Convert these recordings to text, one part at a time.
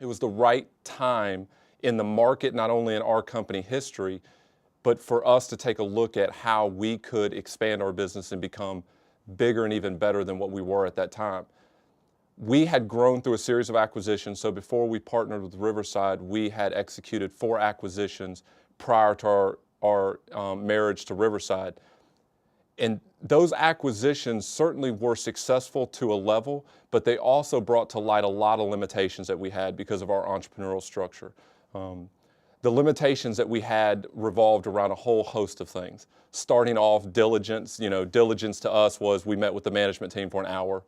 It was the right time in the market, not only in our company history, but for us to take a look at how we could expand our business and become bigger and even better than what we were at that time. We had grown through a series of acquisitions, so before we partnered with Riverside, we had executed 4 acquisitions prior to our marriage to Riverside. And those acquisitions certainly were successful to a level, but they also brought to light a lot of limitations that we had because of our entrepreneurial structure. The limitations that we had revolved around a whole host of things. Starting off, diligence. Diligence to us was we met with the management team for an hour,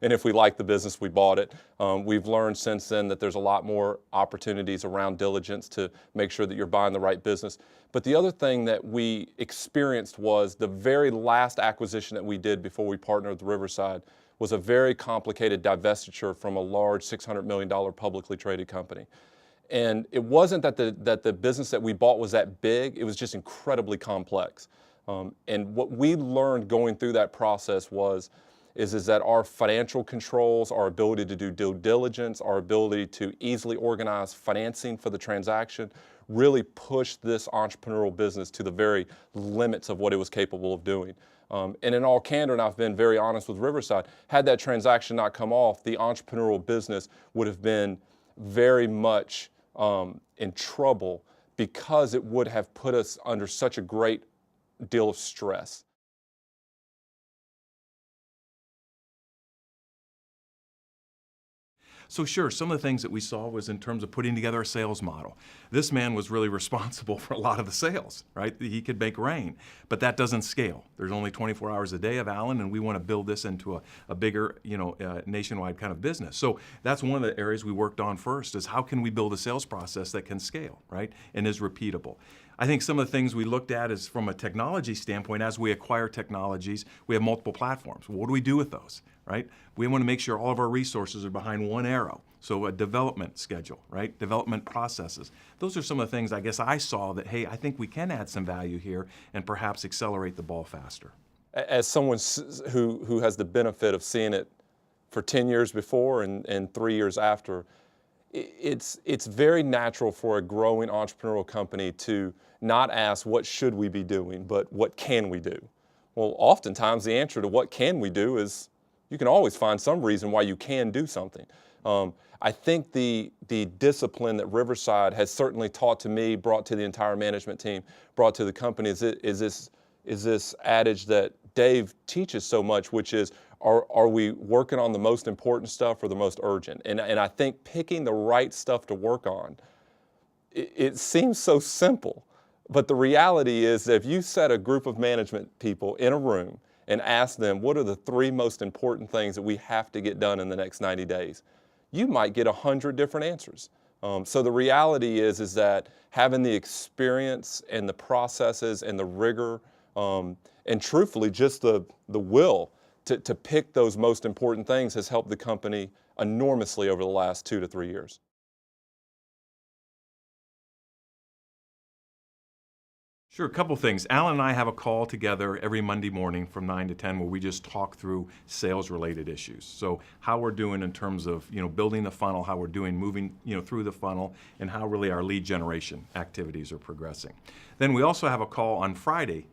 and if we liked the business, we bought it. We've learned since then that there's a lot more opportunities around diligence to make sure that you're buying the right business. But the other thing that we experienced was the very last acquisition that we did before we partnered with Riverside was a very complicated divestiture from a large $600 million publicly traded company. And it wasn't that the business that we bought was that big, it was just incredibly complex. And what we learned going through that process is that our financial controls, our ability to do due diligence, our ability to easily organize financing for the transaction really pushed this entrepreneurial business to the very limits of what it was capable of doing. And in all candor, and I've been very honest with Riverside, had that transaction not come off, the entrepreneurial business would have been very much in trouble because it would have put us under such a great deal of stress. So sure, some of the things that we saw was in terms of putting together a sales model. This man was really responsible for a lot of the sales, right? He could make rain, but that doesn't scale. There's only 24 hours a day of Allen, and we want to build this into a bigger, nationwide kind of business. So that's one of the areas we worked on first, is how can we build a sales process that can scale, right, and is repeatable. I think some of the things we looked at is from a technology standpoint, as we acquire technologies, we have multiple platforms. What do we do with those, right? We want to make sure all of our resources are behind one arrow. So a development schedule, right? Development processes. Those are some of the things I guess I saw that, hey, I think we can add some value here and perhaps accelerate the ball faster. As someone who has the benefit of seeing it for 10 years before and 3 years after, it's very natural for a growing entrepreneurial company to not ask what should we be doing, but what can we do? Well, oftentimes the answer to what can we do is you can always find some reason why you can do something. I think the discipline that Riverside has certainly taught to me, brought to the entire management team, brought to the company is this adage that Dave teaches so much, which is, are we working on the most important stuff or the most urgent? And I think picking the right stuff to work on, it seems so simple, but the reality is that if you set a group of management people in a room and ask them, what are the 3 most important things that we have to get done in the next 90 days? You might get 100 different answers. So the reality is that having the experience and the processes and the rigor, and truthfully just the will to pick those most important things has helped the company enormously over the last 2 to 3 years. Sure, a couple things. Alan and I have a call together every Monday morning from 9 to 10 where we just talk through sales-related issues. So how we're doing in terms of building the funnel, how we're doing moving through the funnel, and how really our lead generation activities are progressing. Then we also have a call on Friday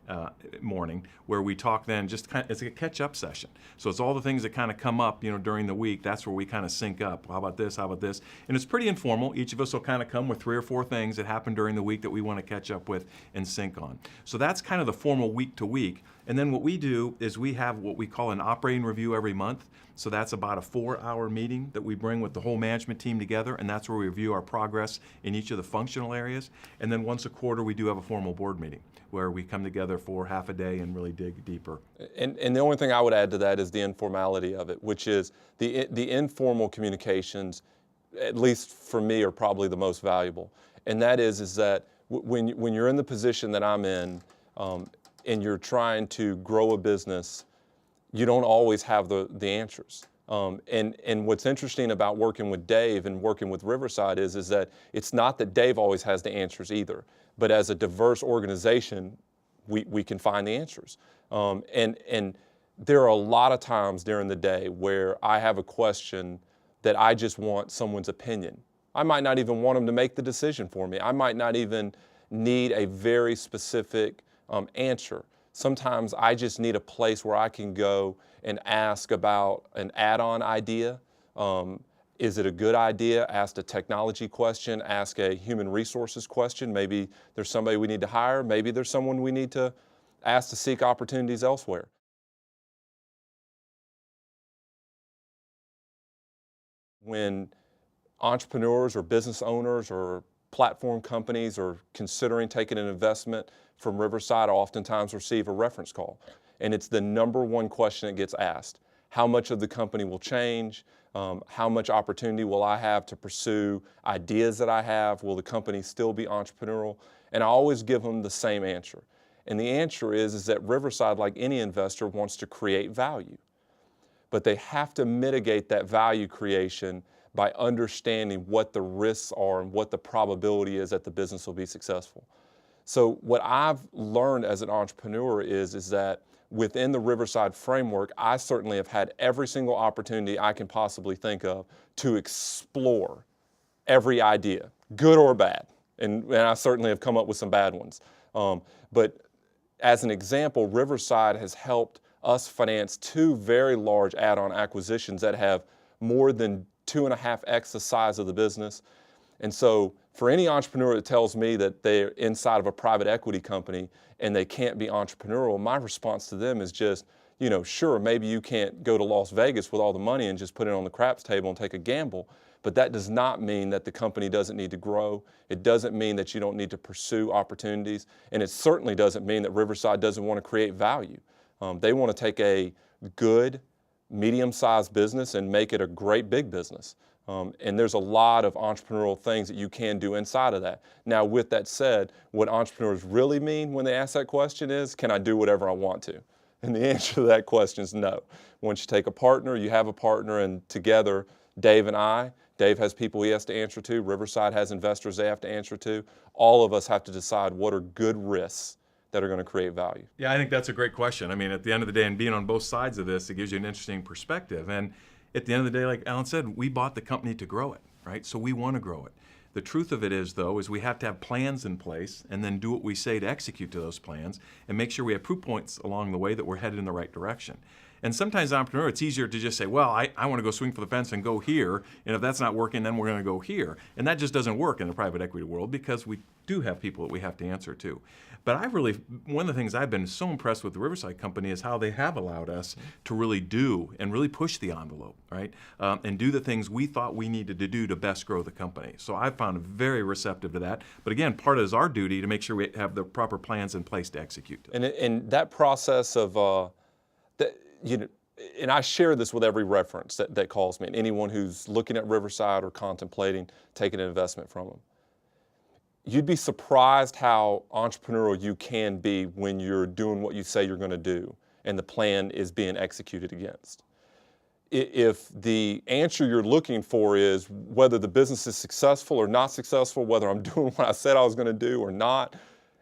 morning where we talk then it's a catch-up session. So it's all the things that kind of come up during the week. That's where we kind of sync up. How about this? How about this? And it's pretty informal. Each of us will kind of come with 3 or 4 things that happened during the week that we want to catch up with and sync on. So that's kind of the formal week to week. And then what we do is we have what we call an operating review every month. So that's about a 4-hour meeting that we bring with the whole management team together, and that's where we review our progress in each of the functional areas. And then once a quarter, we do have a formal board meeting where we come together for half a day and really dig deeper. And the only thing I would add to that is the informality of it, which is the informal communications, at least for me, are probably the most valuable. And that is that when you're in the position that I'm in, and you're trying to grow a business, you don't always have the answers. And what's interesting about working with Dave and working with Riverside is that it's not that Dave always has the answers either, but as a diverse organization, we can find the answers. And there are a lot of times during the day where I have a question that I just want someone's opinion. I might not even want them to make the decision for me. I might not even need a very specific answer. Sometimes I just need a place where I can go and ask about an add-on idea. Is it a good idea? Ask a technology question, ask a human resources question. Maybe there's somebody we need to hire. Maybe there's someone we need to ask to seek opportunities elsewhere. When entrepreneurs or business owners or platform companies are considering taking an investment from Riverside, I oftentimes receive a reference call. And it's the number one question that gets asked. How much of the company will change? How much opportunity will I have to pursue ideas that I have? Will the company still be entrepreneurial? And I always give them the same answer. And the answer is that Riverside, like any investor, wants to create value. But they have to mitigate that value creation by understanding what the risks are and what the probability is that the business will be successful. So what I've learned as an entrepreneur is that within the Riverside framework, I certainly have had every single opportunity I can possibly think of to explore every idea, good or bad. And I certainly have come up with some bad ones. But as an example, Riverside has helped us finance 2 very large add-on acquisitions that have more than 2.5x the size of the business. And so for any entrepreneur that tells me that they're inside of a private equity company and they can't be entrepreneurial, my response to them is just, sure, maybe you can't go to Las Vegas with all the money and just put it on the craps table and take a gamble, but that does not mean that the company doesn't need to grow. It doesn't mean that you don't need to pursue opportunities, and it certainly doesn't mean that Riverside doesn't want to create value. They want to take a good, medium-sized business and make it a great big business. And there's a lot of entrepreneurial things that you can do inside of that. Now, with that said, what entrepreneurs really mean when they ask that question is, can I do whatever I want to? And the answer to that question is no. Once you take a partner, you have a partner, and together, Dave has people he has to answer to, Riverside has investors they have to answer to. All of us have to decide what are good risks that are going to create value. Yeah, I think that's a great question. I mean, at the end of the day, and being on both sides of this, it gives you an interesting perspective. And at the end of the day, like Alan said, we bought the company to grow it, right? So we want to grow it. The truth of it is, though, is we have to have plans in place and then do what we say to execute to those plans and make sure we have proof points along the way that we're headed in the right direction. And sometimes as an entrepreneur, it's easier to just say, well, I want to go swing for the fence and go here, and if that's not working, then we're going to go here. And that just doesn't work in the private equity world because we do have people that we have to answer to. But one of the things I've been so impressed with the Riverside company is how they have allowed us to really do and really push the envelope, right? And do the things we thought we needed to do to best grow the company. So I've found very receptive to that. But again, part of it is our duty to make sure we have the proper plans in place to execute. And that process of, and I share this with every reference that calls me, and anyone who's looking at Riverside or contemplating taking an investment from them. You'd be surprised how entrepreneurial you can be when you're doing what you say you're going to do and the plan is being executed against. If the answer you're looking for is whether the business is successful or not successful, whether I'm doing what I said I was going to do or not,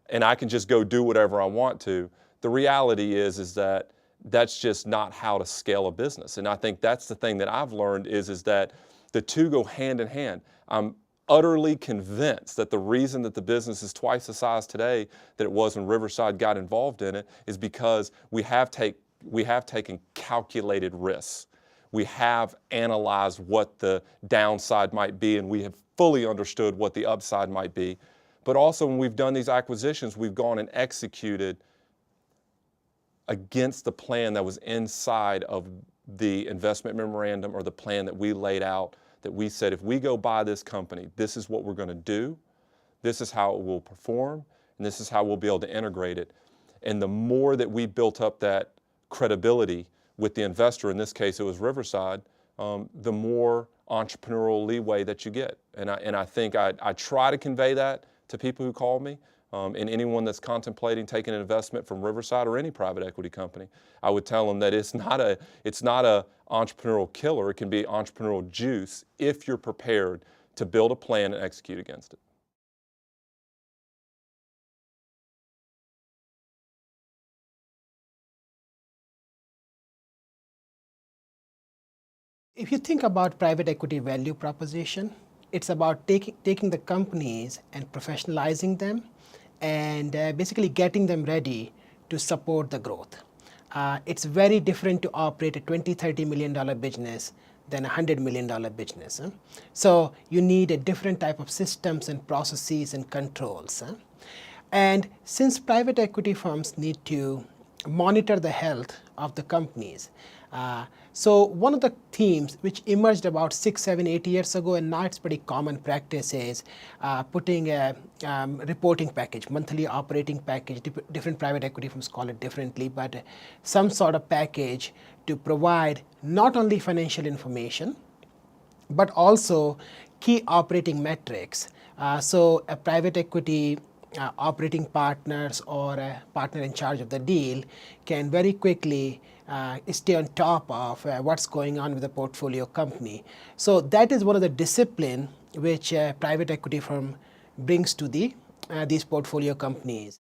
and I can just go do whatever I want to, the reality is that that's just not how to scale a business. And I think that's the thing that I've learned is that the two go hand in hand. I'm utterly convinced that the reason that the business is twice the size today that it was when Riverside got involved in it is because we have taken calculated risks. We have analyzed what the downside might be, and we have fully understood what the upside might be. But also when we've done these acquisitions, we've gone and executed against the plan that was inside of the investment memorandum or the plan that we laid out, that we said, if we go buy this company, this is what we're going to do, this is how it will perform, and this is how we'll be able to integrate it. And the more that we built up that credibility with the investor, in this case it was Riverside, the more entrepreneurial leeway that you get. And I think I try to convey that to people who call me, and anyone that's contemplating taking an investment from Riverside or any private equity company. I would tell them that it's not a entrepreneurial killer. It can be entrepreneurial juice if you're prepared to build a plan and execute against it. If you think about private equity value proposition, it's about taking the companies and professionalizing them and basically getting them ready to support the growth. It's very different to operate a $20, $30 million business than a $100 million business. So you need a different type of systems and processes and controls. And since private equity firms need to monitor the health of the companies, so one of the themes which emerged about 6, 7, 8 years ago, and now it's pretty common practice, is putting a reporting package, monthly operating package. Different private equity firms call it differently, but some sort of package to provide not only financial information, but also key operating metrics. So a private equity operating partners or a partner in charge of the deal can very quickly stay on top of what's going on with the portfolio company. So that is one of the discipline which a private equity firm brings to these portfolio companies.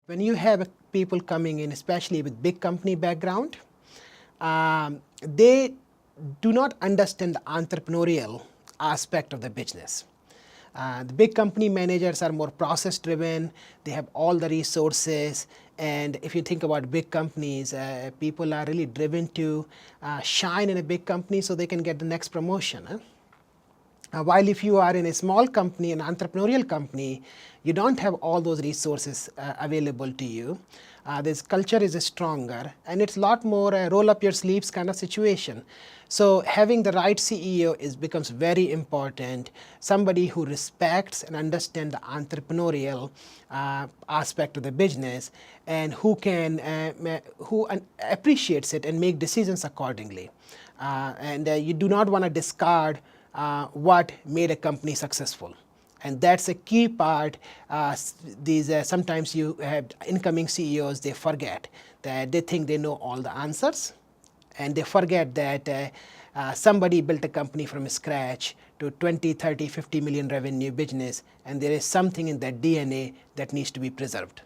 When you have people coming in, especially with big company background, they do not understand the entrepreneurial aspect of the business. The big company managers are more process driven, they have all the resources, and if you think about big companies, people are really driven to shine in a big company so they can get the next promotion. While if you are in a small company, an entrepreneurial company, you don't have all those resources available to you. This culture is stronger, and it's a lot more roll up your sleeves kind of situation. So having the right CEO becomes very important. Somebody who respects and understands the entrepreneurial aspect of the business, and who appreciates it and make decisions accordingly. And you do not want to discard what made a company successful. And that's a key part. Sometimes you have incoming CEOs, they forget that they think they know all the answers, and they forget that somebody built a company from scratch to 20, 30, 50 million revenue business, and there is something in that DNA that needs to be preserved.